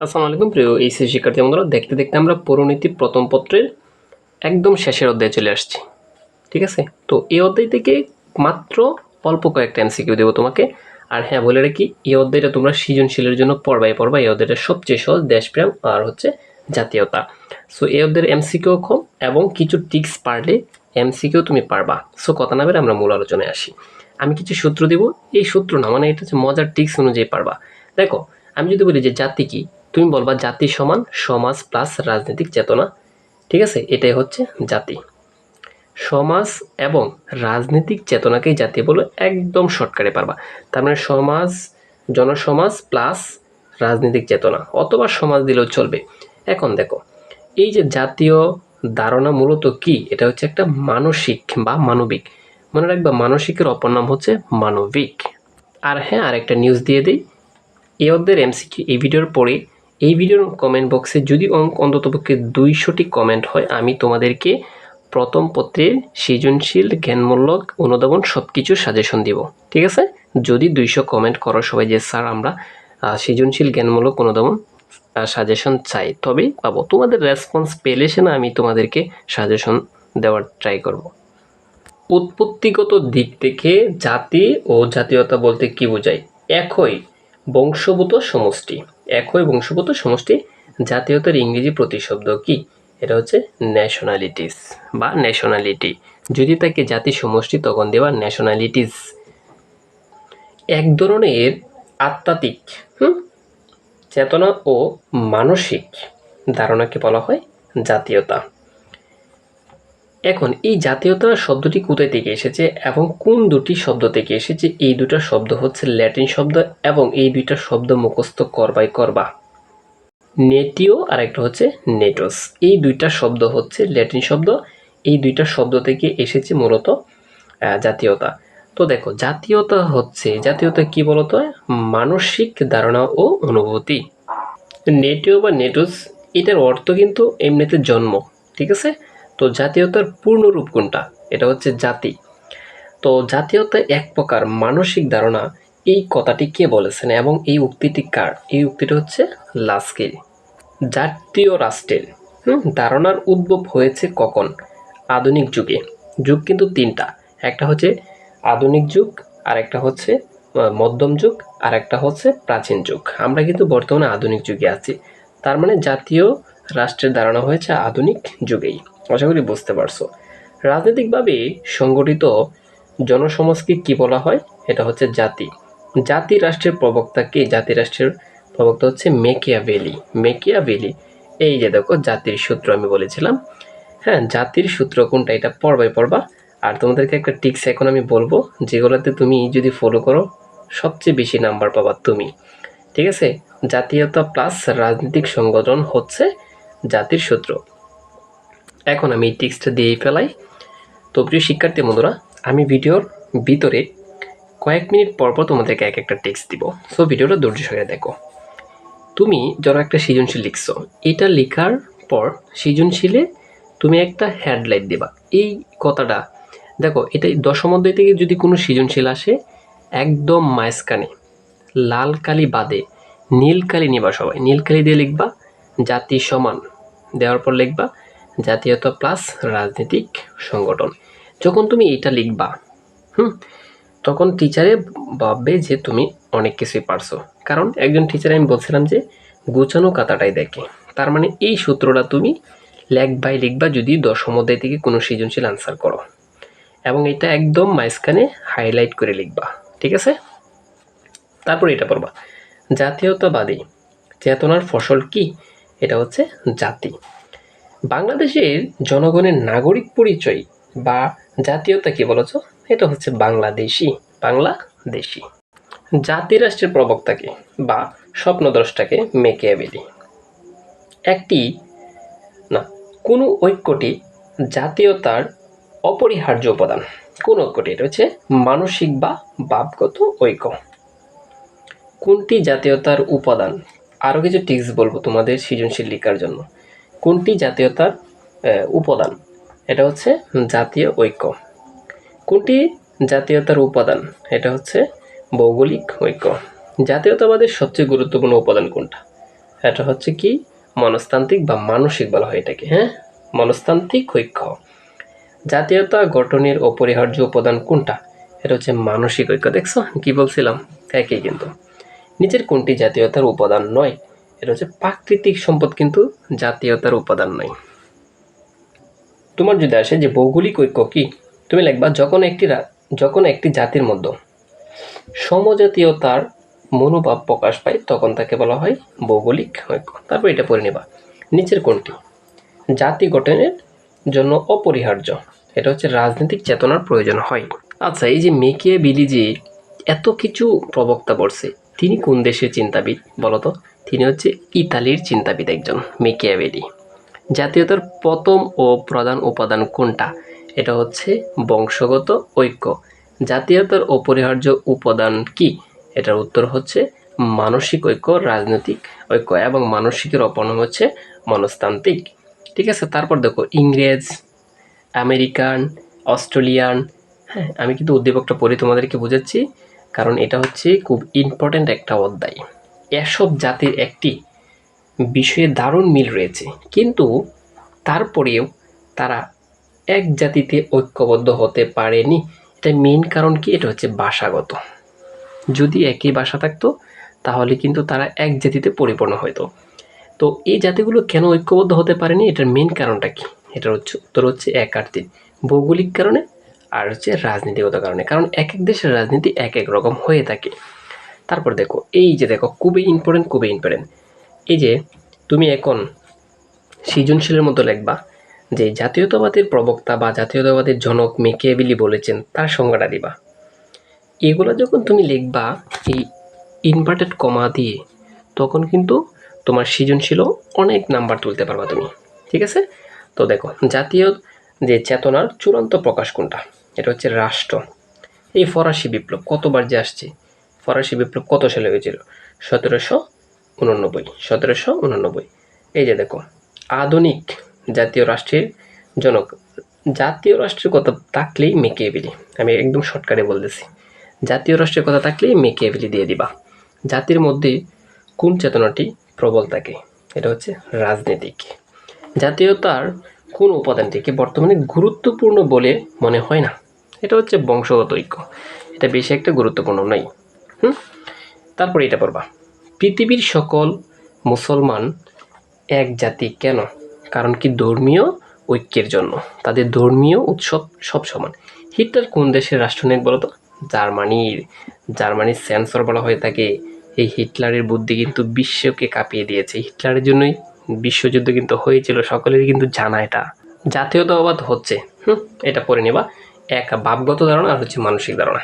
আসসালামু আলাইকুম প্রিয় এইচএসসি শিক্ষার্থী বন্ধুরা, দেখতে দেখতে আমরা পৌরনীতি প্রথম পত্রের একদম শেষের অধ্যায়ে চলে আসছি। ঠিক আছে, তো এই অধ্যায় থেকে মাত্র অল্প কয়েকটা এমসিকিউ দেবো তোমাকে। আর হ্যাঁ, বলে রাখি, এই অধ্যায়টা তোমরা সৃজনশীলের জন্য পড়বা। এই অধ্যায়টা সবচেয়ে সহজ, দেশপ্রেম আর হচ্ছে জাতীয়তা। সো এই অধ্যায়ের এমসিকিউ কম এবং কিছু টিক্স পারলে এমসিকিউ তুমি পারবা। সো কথা না বেরে আমরা মূল আলোচনায় আসি। আমি কিছু সূত্র দিব, এই সূত্র না মানে এটা হচ্ছে মজার টিক্স অনুযায়ী পারবা। দেখো, আমি যদি বলি যে জাতি কি, তুমি বলবা জাতি সমান সমাজ প্লাস রাজনৈতিক চেতনা। ঠিক আছে, এটাই হচ্ছে জাতি। সমাজ এবং রাজনৈতিক চেতনাকেই জাতি বলে, একদম শর্টকাটে পারবা। তার মানে সমাজ, জনসমাজ প্লাস রাজনৈতিক চেতনা, অথবা সমাজ দিলেও চলবে। এখন দেখো, এই যে জাতীয় ধারণা মূলত কি, এটা হচ্ছে একটা মানসিক বা মানবিক। মনে রাখবা, মানসিকের অপর নাম হচ্ছে মানবিক। আর হ্যাঁ, আরেকটা নিউজ দিয়ে দিই, এই অধ্যায়ের এমসিকিউ এই ভিডিওর পরে, এই ভিডিওর কমেন্ট বক্সে যদি অন্ততপক্ষে 200টি কমেন্ট হয়, আমি তোমাদেরকে প্রথম পত্রের সৃজনশীল জ্ঞানমূলক অনুধাবন সব কিছু সাজেশন দিব। ঠিক আছে, যদি 200 কমেন্ট করো সবাই যে স্যার আমরা সৃজনশীল জ্ঞানমূলক অনুধাবন সাজেশন চাই, তবেই পাবো। তোমাদের রেসপন্স পেলে সে না আমি তোমাদেরকে সাজেশন দেওয়ার ট্রাই করব। উৎপত্তিগত দিক থেকে জাতি ও জাতীয়তা বলতে কি বোঝায়? একই বংশগত সমষ্টি, একই বংশগত সমষ্টি। জাতীয়তার ইংরেজি প্রতিশব্দ কি? এটা হচ্ছে ন্যাশনালিটিস বা ন্যাশনালিটি। যদি তাকে জাতি সমষ্টি তখন দেওয়া ন্যাশনালিটিস। এক ধরনের আত্মাত্মিক চেতনা ও মানসিক ধারণাকে বলা হয় জাতীয়তা। এখন এই জাতীয়তা শব্দটি কোথায় থেকে এসেছে এবং কোন দুটি শব্দ থেকে এসেছে? এই দুটো শব্দ হচ্ছে ল্যাটিন শব্দ এবং এই দুইটা শব্দ মুখস্থ করবা। নেটিও আর একটা হচ্ছে নেটোস। এই দুইটা শব্দ হচ্ছে ল্যাটিন শব্দ। এই দুইটা শব্দ থেকে এসেছে মূলত জাতীয়তা। তো দেখো, জাতীয়তা কি বলতো? মানসিক ধারণা ও অনুভূতি। নেটিও বা নেটোস, এটার অর্থ কিন্তু এমনিতে জন্ম। ঠিক আছে, তো জাতীয়তার পূর্ণ রূপ কোনটা? এটা হচ্ছে জাতি। তো জাতীয়তা এক প্রকার মানসিক ধারণা, এই কথাটি কে বলেছেন এবং এই উক্তিটি কার? এই উক্তিটা হচ্ছে লাস্কির। জাতীয় রাষ্ট্রের ধারণার উদ্ভব হয়েছে কখন? আধুনিক যুগে। যুগ কিন্তু তিনটা, একটা হচ্ছে আধুনিক যুগ, আর একটা হচ্ছে মধ্যম যুগ, আর একটা হচ্ছে প্রাচীন যুগ। আমরা কিন্তু বর্তমানে আধুনিক যুগে আছি। তার মানে জাতীয় রাষ্ট্রের ধারণা হয়েছে আধুনিক যুগেই। আশা করি বুঝতে পারছো। রাজনৈতিকভাবে সংগঠিত জনসমাজকে কি বলা হয়? এটা হচ্ছে জাতি। জাতি রাষ্ট্রের প্রবক্তা কে? জাতি রাষ্ট্রের প্রবক্তা হচ্ছে মেকিয়াভেলি। এই যে দেখো, জাতির সূত্র আমি বলেছিলাম। হ্যাঁ, জাতির সূত্র কোনটা এটা পড়বা। আর তোমাদেরকে একটা টিক্স এখন আমি বলবো, যেগুলোতে তুমি যদি ফলো করো সবচেয়ে বেশি নাম্বার পাবা তুমি। ঠিক আছে, জাতীয়তা প্লাস রাজনৈতিক সংগঠন হচ্ছে জাতির সূত্র। এখন আমি এই টিক্সটা দিয়েই ফেলাই। তো প্রিয় শিক্ষার্থী বন্ধুরা, আমি ভিডিওর ভিতরে কয়েক মিনিট পর তোমাদেরকে এক একটা টেক্সট দিব। সো ভিডিওটা ধৈর্য সহকারে দেখো। তুমি ধরো একটা সৃজনশীল লিখছো, এটা লেখার পর সৃজনশীলে তুমি একটা হেডলাইট দেবা। এই কথাটা দেখো, এটা দশম অধ্যায় থেকে যদি কোনো সৃজনশীল আসে, একদম মাঝখানে লাল কালি বাদে নীল কালি নিবা। সবাই নীল কালি দিয়ে লিখবা জাতি সমান, দেওয়ার পর লিখবা জাতীয়তা প্লাস রাজনৈতিক সংগঠন। যখন তুমি এটা লিখবা তখন টিচারে ভাববে যে তুমি অনেক কিছুই পারছো। কারণ একজন টিচার, আমি বলছিলাম যে গোছানো খাতাটাই দেখে। তার মানে এই সূত্রটা তুমি লিখবা যদি দশম অধ্যায় থেকে কোনো সৃজনশীল আনসার করো, এবং এটা একদম মাঝখানে হাইলাইট করে লিখবা। ঠিক আছে, তারপর এটা পড়বা, জাতীয়তাবাদী চেতনার ফসল কি? এটা হচ্ছে জাতি। বাংলাদেশের জনগণের নাগরিক পরিচয় বা জাতীয়তা কি বলেছ? এটা হচ্ছে বাংলাদেশি। জাতিরাষ্ট্রের প্রবক্তাকে বা স্বপ্নদ্রষ্টাকে মেকিয়াভেলি। একটি না, কোনো ঐক্যটি জাতীয়তার অপরিহার্য উপাদান। কোন ঐক্যটি? এটা হচ্ছে মানসিক বা ভাবগত ঐক্য। কোনটি জাতীয়তার উপাদান? আরও কিছু টিপস বলবো তোমাদের সৃজনশীল লেখার জন্য। কোনটি জাতীয়তার উপাদান? এটা হচ্ছে জাতীয় ঐক্য। কোনটি জাতীয়তার উপাদান? এটা হচ্ছে ভৌগোলিক ঐক্য। জাতীয়তাবাদের সবচেয়ে গুরুত্বপূর্ণ উপাদান কোনটা? এটা হচ্ছে কি মনস্তান্ত্রিক বা মানসিক বলা হয় এটাকে, হ্যাঁ, মনস্তান্ত্রিক ঐক্য। জাতীয়তা গঠনের অপরিহার্য উপাদান কোনটা? এটা হচ্ছে মানসিক ঐক্য। দেখছো কি বলছিলাম, একই কিন্তু। নিচের কোনটি জাতীয়তার উপাদান নয়? এটা হচ্ছে প্রাকৃতিক সম্পদ কিন্তু জাতীয়তার উপাদান নয়। তোমার যদি আসে যে ভৌগোলিক ঐক্য কি, তুমি লিখবা যখন একটি জাতির মধ্যে সমজাতীয়তার মনোভাব প্রকাশ পায় তখন তাকে বলা হয় ভৌগোলিক ঐক্য। তারপর এটা পড়ে নেবা, নিচের কোনটি জাতি গঠনের জন্য অপরিহার্য? এটা হচ্ছে রাজনৈতিক চেতনার প্রয়োজন হয়। আচ্ছা, এই যে মেকিয়াভেলি যে এত কিছু প্রবক্তা বলছে, তিনি কোন দেশের চিন্তাবিদ বলতো? তিনি হচ্ছে ইতালির চিন্তাবিদ একজন, মেকিয়াভেলি। জাতীয়তার প্রথম ও প্রধান উপাদান কোনটা? এটা হচ্ছে বংশগত ঐক্য। জাতীয়তার অপরিহার্য উপাদান কি? এটার উত্তর হচ্ছে মানসিক ঐক্য, রাজনৈতিক ঐক্য, এবং মানসিকের অপর নাম হচ্ছে মনস্তান্ত্রিক। ঠিক আছে, তারপর দেখো ইংরেজ, আমেরিকান, অস্ট্রেলিয়ান। হ্যাঁ, আমি কিন্তু উদ্দীপকটা পড়ে তোমাদেরকে বোঝাচ্ছি, কারণ এটা হচ্ছে খুব ইম্পর্ট্যান্ট একটা অধ্যায়। এসব জাতির একটি বিষয়ে দারুণ মিল রয়েছে, কিন্তু তারপরেও তারা এক জাতিতে ঐক্যবদ্ধ হতে পারেনি। এটা মেইন কারণ কি? এটা হচ্ছে ভাষাগত। যদি একই ভাষা থাকতো তাহলে কিন্তু তারা এক জাতিতে পরিপূর্ণ হতো। তো এই জাতিগুলো কেন ঐক্যবদ্ধ হতে পারেনি, এটার মেইন কারণটা কি? এটার উত্তর হচ্ছে এক আর তিন, ভৌগোলিক কারণে আর হচ্ছে রাজনীতিগত কারণে। কারণ এক এক দেশের রাজনীতি এক এক রকম হয়ে থাকে। তারপর দেখো, এই যে দেখো খুবই ইম্পর্টেন্ট, এই যে তুমি এখন সৃজনশীলের মতো লিখবা যে জাতীয়তাবাদের প্রবক্তা বা জাতীয়তাবাদের জনক মেকিয়াভেলি বলেছেন, তার সংজ্ঞাটা দিবা। এগুলো যখন তুমি লিখবা এই ইনভার্টেড কমা দিয়ে, তখন কিন্তু তোমার সৃজনশীলও অনেক নাম্বার তুলতে পারবা তুমি। ঠিক আছে, তো দেখো জাতীয় যে চেতনার চূড়ান্ত প্রকাশ কোনটা? এটা হচ্ছে রাষ্ট্র। এই ফরাসি বিপ্লব কতবার যে আসছে, ফরাসি বিপ্লব কত সালে হয়েছিল? 1789। এই যে দেখো আধুনিক জাতীয় রাষ্ট্রের জনক, জাতীয় রাষ্ট্রের কথা থাকলেই মেকিয়াভেলি। আমি একদম শর্টকাটে বলতেছি, জাতীয় রাষ্ট্রের কথা থাকলেই মেকিয়াভেলি দিয়ে দিবা। জাতির মধ্যে কোন চেতনাটি প্রবল থাকে? এটা হচ্ছে রাজনৈতিক। জাতীয়তার কোন উপাদানটিকে বর্তমানে গুরুত্বপূর্ণ বলে মনে হয় না? এটা হচ্ছে বংশগত ঐক্য। এটা বেশি একটা গুরুত্বপূর্ণ নয়। তারপরে এটা পড়বা, পৃথিবীর সকল মুসলমান এক জাতি কেন? কারণ কি ধর্মীয় ঐক্যের জন্য, তাদের ধর্মীয় উৎসব সব সমান। হিটলার কোন দেশের রাষ্ট্রনায়ক বলতো? জার্মানির চ্যান্সেলর বলা হয়ে থাকে। এই হিটলারের বুদ্ধি কিন্তু বিশ্বকে কাঁপিয়ে দিয়েছে। হিটলারের জন্যই বিশ্বযুদ্ধ কিন্তু হয়েছিল, সকলেরই কিন্তু জানা এটা। জাতীয়তাবাদ হচ্ছে এটা পড়ে নেবা, এক ভাবগত ধারণা আর হচ্ছে মানসিক ধারণা।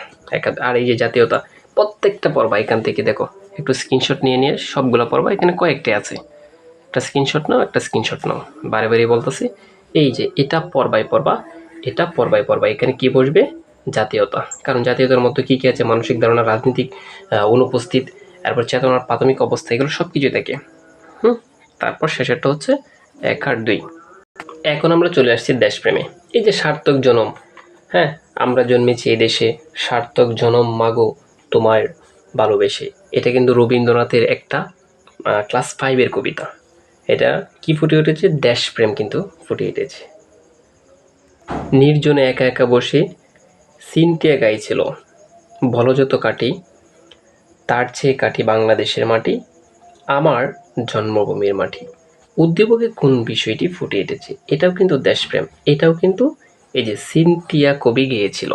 আর এই যে জাতীয়তা, প্রত্যেকটা পড়বা এখান থেকে। দেখো একটু স্ক্রিনশট নিয়ে সবগুলো পড়বা, এখানে কয়েকটি আছে। একটা স্ক্রিনশট নাও, বারে বারে বলতেছি। এই যে এটা পড়বা, এখানে কি বসবে? জাতীয়তা। কারণ জাতীয়তার মধ্যে কি কি আছে? মানসিক ধারণা, রাজনীতিক অনুপস্থিত, তারপর চেতনার প্রাথমিক অবস্থা, এগুলো সব কিছুই থাকে। তারপর শেষেরটা হচ্ছে 1 আর 2। এখন আমরা চলে আসছি দেশপ্রেমে। এই যে সার্থক জনম, হ্যাঁ, আমরা জন্মেছি এই দেশে, সার্থক জনম মাগো তোমার ভালোবেসে। এটা কিন্তু রবীন্দ্রনাথের একটা ক্লাস 5-এর কবিতা। এটা কি ফুটে উঠেছে? দেশপ্রেম কিন্তু ফুটে উঠেছে। নির্জনে একা একা বসে সিনটিয়া গাইছিল, বলো যত কাটি তার চেয়ে কাটি বাংলাদেশের মাটি, আমার জন্মভূমির মাটি। উদ্দীপকে কোন বিষয়টি ফুটে উঠেছে? এটাও কিন্তু দেশপ্রেম, এটাও কিন্তু এই যে সিনটিয়া কবি গেয়েছিল।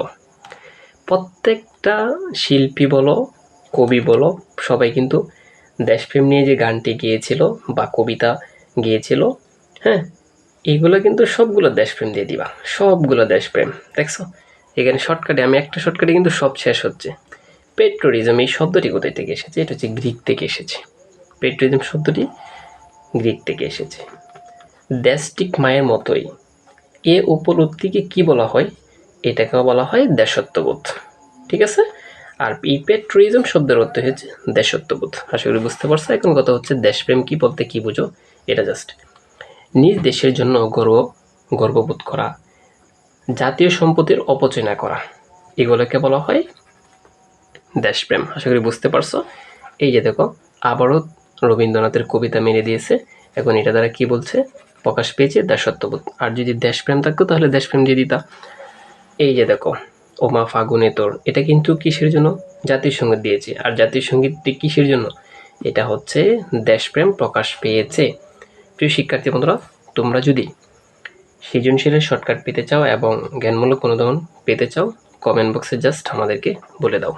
প্রত্যেকটা শিল্পী বলো, কবি বলো, সবাই কিন্তু দেশপ্রেম নিয়ে যে গানটি গেয়েছিল বা কবিতা গেয়েছিল, হ্যাঁ, এইগুলো কিন্তু সবগুলো দেশপ্রেম দিয়ে দিবা, সবগুলো দেশপ্রেম। দেখছো এখানে শর্টকাটে, আমি একটা শর্টকাটে কিন্তু সব শেষ হচ্ছে। পেট্রোরিজম এই শব্দটি কোথায় থেকে এসেছে? এটা হচ্ছে গ্রিক থেকে এসেছে। পেট্রোরিজম শব্দটি গ্রিক থেকে এসেছে। দেশটিক মায়ের মতোই এ উপলব্ধিকে কি বলা হয়? এটাকেও বলা হয় দেশত্ববোধ। ঠিক আছে, আর এই পেট্রোরিজম শব্দের অর্থ হচ্ছে দেশত্ববোধ। আশা করি বুঝতে পারছো। এখন কথা হচ্ছে দেশপ্রেম কি বলতে কি বুঝো, এটা জাস্ট নিজ দেশের জন্য গর্ববোধ করা, জাতীয় সম্পদের অপচয় না করা, এগুলোকে বলা হয় দেশপ্রেম। আশা করি বুঝতে পারছো। এই যে দেখো, রবীন্দ্রনাথের কবিতা মেরে দিয়েছে। এখন এটা দ্বারা কি বলছে? প্রকাশ পেয়েছে দেশাত্মবোধ। আর যদি দেশপ্রেম থাকতো তাহলে দেশপ্রেম দিয়ে দিতা। এই যে দেখো, ওমা ফাগুনে তোর, এটা কিন্তু কিসের জন্য? জাতীয় সঙ্গীত দিয়েছে। আর জাতীয় সঙ্গীতটি কিসের জন্য? এটা হচ্ছে দেশপ্রেম প্রকাশ পেয়েছে। প্রিয় শিক্ষার্থী বন্ধুরা, তোমরা যদি সৃজনশীলের শর্টকাট পেতে চাও এবং জ্ঞানমূলক অনুধাবন পেতে চাও, কমেন্ট বক্সে জাস্ট আমাদেরকে বলে দাও।